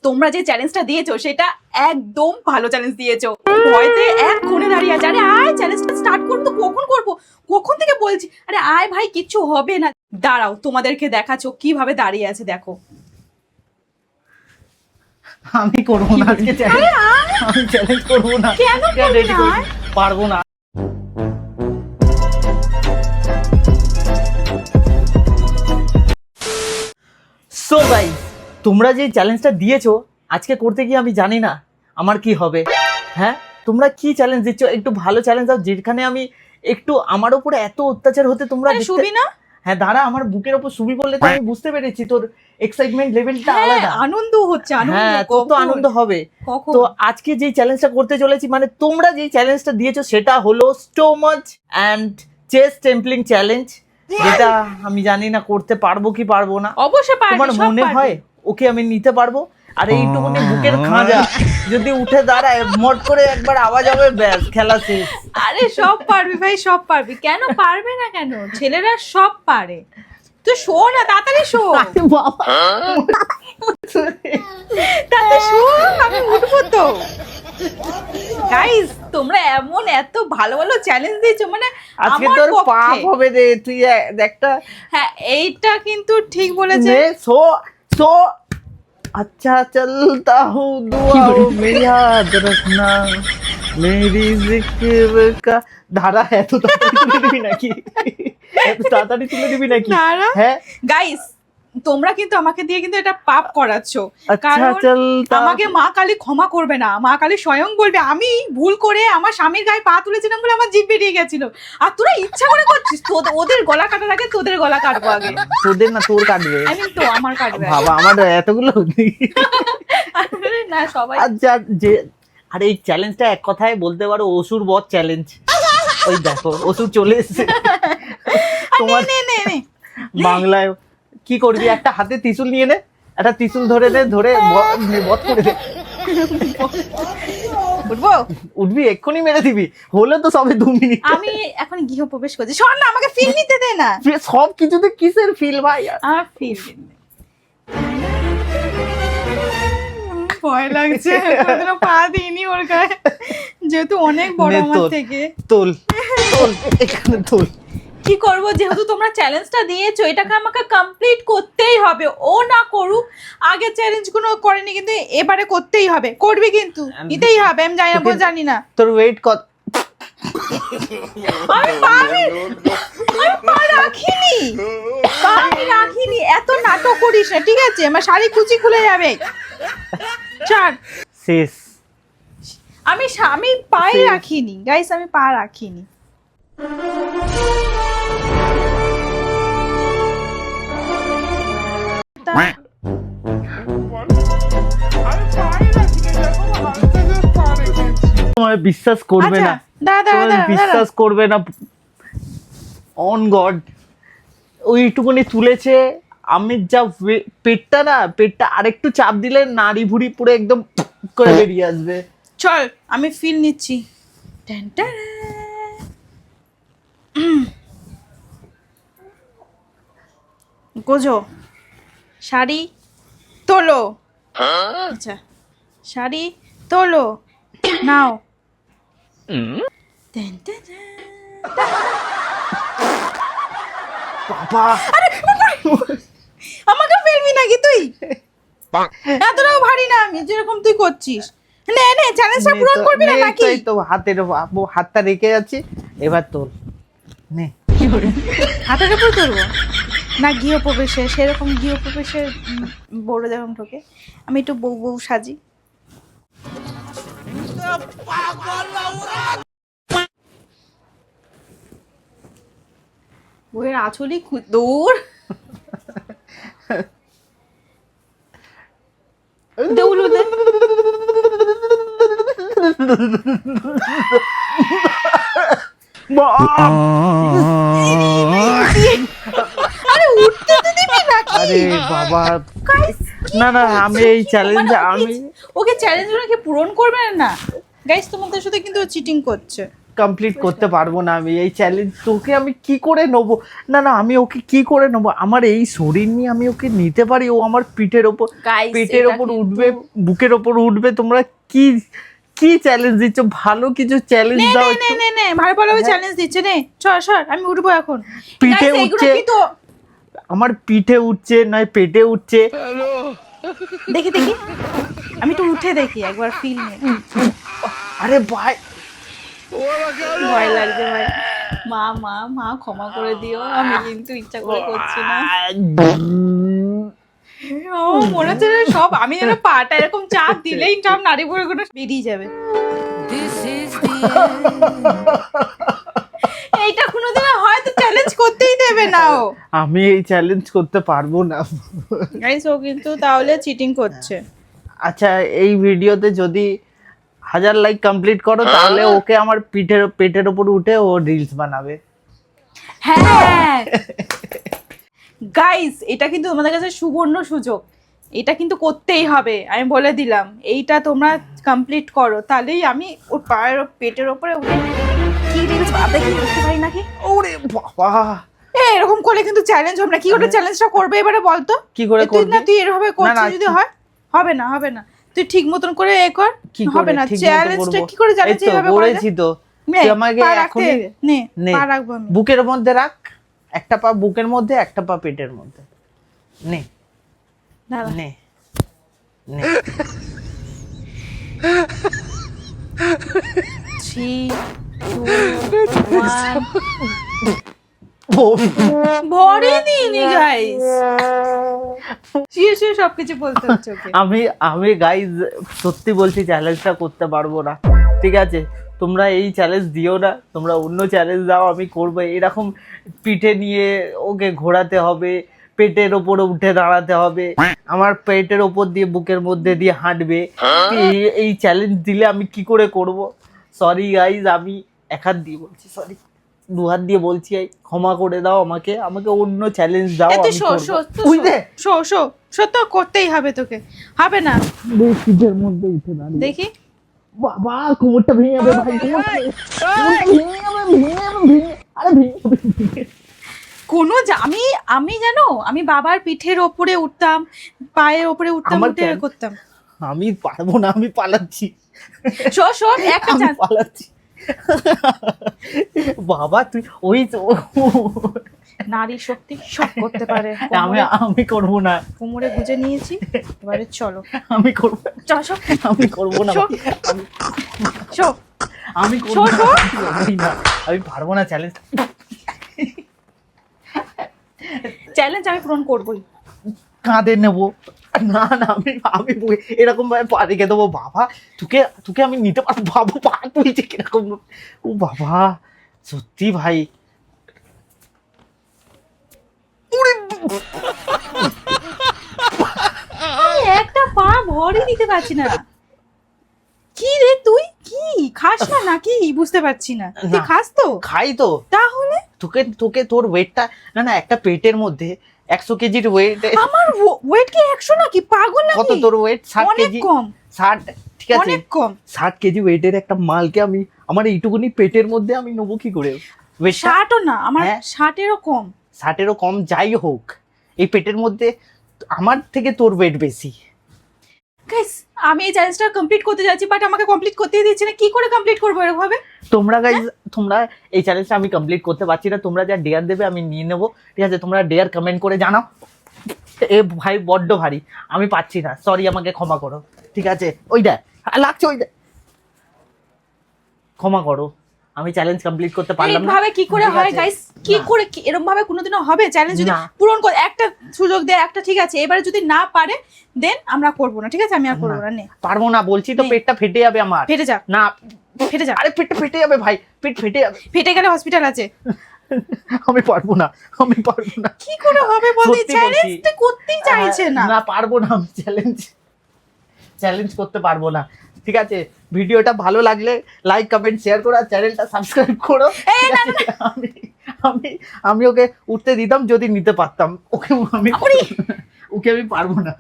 তোমরা যে চ্যালেঞ্জটা দিয়েছো সেটা একদম ভালো চ্যালেঞ্জ দিয়েছো। ভয়তে এক কোণে দাঁড়িয়ে আছে, আরে আয় চ্যালেঞ্জটা স্টার্ট করুন, তো কখন করবো, কখন থেকে বলছি, আরে আয় ভাই কিচ্ছু হবে না। দাঁড়াও তোমাদেরকে দেখাচ্ছ কিভাবে দাঁড়িয়ে আছে, দেখো। আমি করবো না আজকে চ্যালেঞ্জ, আমি চ্যালেঞ্জ করবো না। কেন করবি না? পারবো না। সো গাইস, তোমরা যে চ্যালেঞ্জটা দিয়েছো আজকে করতে গিয়ে আমি জানি না আমার কি হবে। হ্যাঁ, তোমরা কি চ্যালেঞ্জ দিচ্ছ? একটু ভালো চ্যালেঞ্জ দাও যেখানে আমি একটু, আমার উপরে এত অত্যাচার হতে তোমরা শুবি না? হ্যাঁ দাঁড়া, আমার বুকের ওপর শুবি বললে তো আমি বুঝতে পেরেছি তোর এক্সাইটমেন্ট লেভেলটা আলাদা। আনন্দ হচ্ছে, হ্যাঁ তোর তো আনন্দ হবে। তো আজকে যে চ্যালেঞ্জটা করতে চলেছি, মানে তোমরা যে চ্যালেঞ্জটা দিয়েছো সেটা হলো স্টোমাচ অ্যান্ড চেস্ট টেম্পলিং চ্যালেঞ্জ, যেটা আমি জানি না করতে পারবো কি পারবো না। অবশ্যই পারবি, তোমার মনে হয় ওকে আমি নিতে পারবো? আর এইটুকুনি বুকের খাঁজা যদি উঠে দাঁড়ায় মট করে একবার আওয়াজ হবে, ব্যাস খেলা শেষ। আরে সব পারবি ভাই, সব পারবি, কেন পারবে না, কেন ছেলেরা সব পারে। তুই শো না, তাড়াতাড়ি শো, তাড়াতাড়ি শো, আমি উঠবো তো। গাইস তোমরা এমন এত ভালো ভালো চ্যালেঞ্জ দিয়েছো, মানে আজকে আমার তোর পাপ পক্ষে। হবে রে, তুই একটা। হ্যাঁ এইটা কিন্তু ঠিক বলেছে। সো সো अच्छा चलता हूँ दुआओं में याद रखना मेरी जिक्र का। ধারা এত তাড়াতাড়ি তুলে দিবি নাকি? এত তাড়াতাড়ি তুলে দিবি নাকি? হ্যাঁ গাইস তোমরা কিন্তু আমাকে দিয়ে কিন্তু এটা পাপ করাচ্ছ, কারণ আমাকে মা কালী ক্ষমা করবে না। মা কালী স্বয়ং বলবে আমি ভুল করে আমার স্বামীর গায়ে পা তুলেছিলাম বলে আমার জিভ বেরিয়ে গেছিল, আর তোরা ইচ্ছা করে করছিস। ওদের গলা কাটার আগে তোদের গলা কাটবো আগে। তোদের না, তোর কাটবে। আমি তো আমার কাটবে বাবা, আমার এতগুলো না সবাই। আচ্ছা যে, আরে এই চ্যালেঞ্জটা এক কথায় বলতে পারো অসুর বধ চ্যালেঞ্জ। ওই দেখো অসুর চলে এসেছে তোমার বাংলায়। কি করবি, একটা হাতে ত্রিশূল নিয়ে নে, একটা ত্রিশূল ধরে নে, ধরে বধ করে দে। উঠবো? উঠবি, এক্ষুনি মেরে দিবি। হলে তো সবে 2 মিনিট। আমি এখন গৃহপ্রবেশ করছি, শোন না, আমাকে ফিল নিতে দে না। সব কিছুতে কিসের ফিল ভাই? আমার ফিল ভয় লাগছে, কোনদিনও পা দিইনি ওর গায়ে, যেহেতু অনেক বড় আমার থেকে। তোল তোল, এখানে তোল। কি করব, যেহেতু তোমরা চ্যালেঞ্জটা দিয়েছো এটাকে আমাকে কমপ্লিট করতেই হবে। ও না করুক, আগে চ্যালেঞ্জ গুলো করেনি কিন্তু এবারে করতেই হবে। করবি কিন্তু, নিতেই হবে। আমি জানি না তোর ওয়েট কত। আমি পা রাখিনি, এত নাটক করিস না, ঠিক আছে? আমার শাড়ি কুচি খুলে যাবে। ছাড়, শেষ। আমি পায়ে রাখিনি গাইস, আমি পা রাখিনি। তোমার বিশ্বাস করবে না, বিশ্বাস করবে না অন গড। ওইটুকুনি তুলেছে, আমি যা পেটটা আরেকটু চাপ দিলে নাড়ি ভুড়ি পুরো একদম করে বেরিয়ে আসবে। চল আমি ফিল নিচ্ছি। গোজো, শাড়ি তোলো। আচ্ছা শাড়ি তোলো, নাও। বাবা, আমাকে ফেলবি নাকি তুই? এতটাও ভারী না আমি, যেরকম তুই করছিস। নে নে, চ্যালেঞ্জটা পূরণ করবি না নাকি? এই তো হাতটা রেখে যাচ্ছি, এবার তোল। নে, হাতের উপর ধরবো না? গৃহপ্রবেশে সেরকম, গৃহপ্রবেশে বড় যেরকম ঢোকে, আমি একটু বউ বউ সাজি। বউয়ের আঁচলই দূর দৌলু দে। আরে উঠতে তো দিবি নাকি? আরে বাবা, না না, আমি এই চ্যালেঞ্জ, আমি ওকে চ্যালেঞ্জগুলোকে পূরণ করবে না। গাইস তোমাদের সাথে কিন্তু চিটিং করছে। কমপ্লিট করতে পারবো না আমি এই চ্যালেঞ্জ। তোকে আমি কি করে নেবো? না না, আমি ওকে কি করে নেবো? আমার এই শরীর নিয়ে আমি ওকে নিতে পারি? ও আমার পিঠের ওপর উঠবে, বুকের ওপর উঠবে। তোমরা কি কি চ্যালেঞ্জ দিচ্ছ? ভালো কিছু চ্যালেঞ্জ দাও। নে ভালো চ্যালেঞ্জ দিচ্ছে, নে সর আমি উঠবো এখন। পিঠে উঠছে, আমার পিঠে উঠছে নয় পেটে উঠছে। দেখি আমি তো উঠে দেখি একবার ফিল নে। আরে ভাই ভয় লাগছে ভাই। মা ক্ষমা করে দিও, আমি কিন্তু ইচ্ছা করে করছি না। ও মনে হচ্ছে সব আমি যেন পাটা এরকম চাপ দিলেই সব নারী বইগুলো বেরিয়ে যাবে। এইটা কোনোদিন হয়তো চ্যালেঞ্জ করতেই দেবে না ও। আমি এই চ্যালেঞ্জ করতে পারবো না গাইস, ও কিন্তু তাহলে চিটিং করছে। আচ্ছা, এই ভিডিওতে যদি 1000 লাইক কমপ্লিট করো তাহলে ওকে আমার পেটের উপর উঠে ও রিলস বানাবে। হ্যাঁ গাইস, এটা কিন্তু তোমাদের কাছে সুবর্ণ সুযোগ, এটা কিন্তু করতেই হবে, আমি বলে দিলাম। এইটা তোমরা কমপ্লিট করো, তাহলেই আমি ওর পায়ের পেটের উপরে উঠে কি রিলস বানাবে কি করতে পারি নাকি। ওরে বাবা, এরকম করলে কিন্তু চ্যালেঞ্জ হবে না। কি করে চ্যালেঞ্জটা করবে এবারে বলতো? কি করে করবে? না তুই এভাবে করছিস, যদি হয় হবে না তুই ঠিক মতন করে এ কর। হবে না, চ্যালেঞ্জটা কি করে চ্যালেঞ্জ এভাবে করেছি তো। তুই আমাকে এখন নে পা রাখবো আমি বুকের মধ্যে রাখ, একটা পা বুকের মধ্যে একটা পা পেটের মধ্যে। নে নে নে 3 2 1 ভরে দিইনি গাইস, শুয়ে সবকিছু বলতে হচ্ছে ওকে। আমি গাইস সত্যি বলছি চ্যালেঞ্জটা করতে পারবো না, ঠিক আছে? তোমরা এই চ্যালেঞ্জ দিও না, তোমরা অন্য চ্যালেঞ্জ দাও, আমি করবো। এরকম পিঠে নিয়ে ওকে ঘোরাতে হবে, পেটের ওপরে উঠে দাঁড়াতে হবে, আমার পেটের ওপর দিয়ে বুকের মধ্যে দিয়ে হাঁটবে। এই চ্যালেঞ্জ দিলে আমি কি করে করব? সরি গাইজ, আমি এক হাত দিয়ে বলছি, সরি 2 হাত দিয়ে বলছি, ক্ষমা করে দাও আমাকে অন্য চ্যালেঞ্জ দাও। সত্য করতেই হবে তোকে, হবে না পিঠের মধ্যে উঠে দাঁড়িয়ে দেখি। বাবা কোমরটা ভেঙে যাবে ভাই, কোমরটা ভেঙে যাবে। আরে ভেঙে কোনো আমি জানো, আমি বাবার পিঠের ওপরে উঠতাম, পায়ের ওপরে উঠতাম, উঠে করতাম। আমি পারবো না, আমি পালাচ্ছি। শোন একটা চান্স, পালাচ্ছি। বাবা তুই ওই নারী শক্তি সব করতে পারে। আমি করবো না, কোমরে গুজে নিয়েছি, এবারে চলো। আমি করবো, আমি করবো না, আমি আমি পারবো না। চ্যালেঞ্জ আমি পূরণ করবোই। কাঁধে নেবো না না, আমি এরকম ভাবে পা রেখে দেবো। বাবা তোকে আমি নিতে পারবো। বাবু পা তুলছে কিরকম, ও বাবা সত্যি ভাই। একটা পা ভরই দিতে পারছি না। কি রে তুই কি খাস না নাকি বুঝতে পারছি না। তুই খাস তো? খাই তো। তাহলে তোকে তোর ওয়েটটা না একটা পেটের মধ্যে 100 কেজির ওয়েট। আমার ওয়েট কি 100 নাকি? পাগল নাকি? কত তোর ওয়েট? 60 কেজি। কম। 60, ঠিক আছে অনেক কম। 60 কেজি ওয়েটের একটা মালকে আমি আমার এইটুকুনি পেটের মধ্যে আমি নেবো কি করে? 60ও না, আমার 60-এরও কম। 60-এরও কম, যাই হোক এই পেটের মধ্যে আমার থেকে তোর ওয়েট বেশি। গাইস, আমি এই চ্যালেঞ্জটা কমপ্লিট করতে যাচ্ছি, বাট আমাকে কমপ্লিট করতেই দিচ্ছে না। কি করে কমপ্লিট করবো এরকম ভাবে? তোমরা গাইস, তোমরা এই চ্যালেঞ্জটা আমি কমপ্লিট করতে পারছি না। তোমরা যা ডেয়ার দেবে আমি নিয়ে নেবো, ঠিক আছে? তোমরা ডেয়ার কমেন্ট করে জানাও। এ ভাই বড্ড ভারী, আমি পাচ্ছি না, সরি, আমাকে ক্ষমা করো, ঠিক আছে? ওই দেখ লাগছে, ওই দেখ, ক্ষমা করো, আমি চ্যালেঞ্জ কমপ্লিট করতে পারলাম না। এইভাবে কি করে হয় গাইস? কি করে এরকম ভাবে কোনোদিনও হবে? চ্যালেঞ্জ যদি পূরণ করে একটা সুযোগ দেয় একটা, ঠিক আছে, এবারে যদি না পারে দেন আমরা করব না, ঠিক আছে? আমি আর করব না। নে পারবো না বলছি তো, পেটটা ফেটে যাবে আমার। ফেটে যা না, ফেটে যা। আরে পেটটা ফেটে যাবে ভাই, পেট ফেটে যাবে। ফেটে গেলে হসপিটাল আছে। আমি পারবো না, আমি পারবো না। কি করে হবে বলি? চ্যালেঞ্জটা করতেই চাইছে না। না পারবো না, আমি চ্যালেঞ্জ করতে পারবো না, ঠিক আছে? ভিডিওটা ভালো লাগলে লাইক কমেন্ট শেয়ার করো, আর চ্যানেলটা সাবস্ক্রাইব করো। আমি ওকে উঠতে দিতাম যদি নিতে পারতাম, ওকে আমি পারবো না।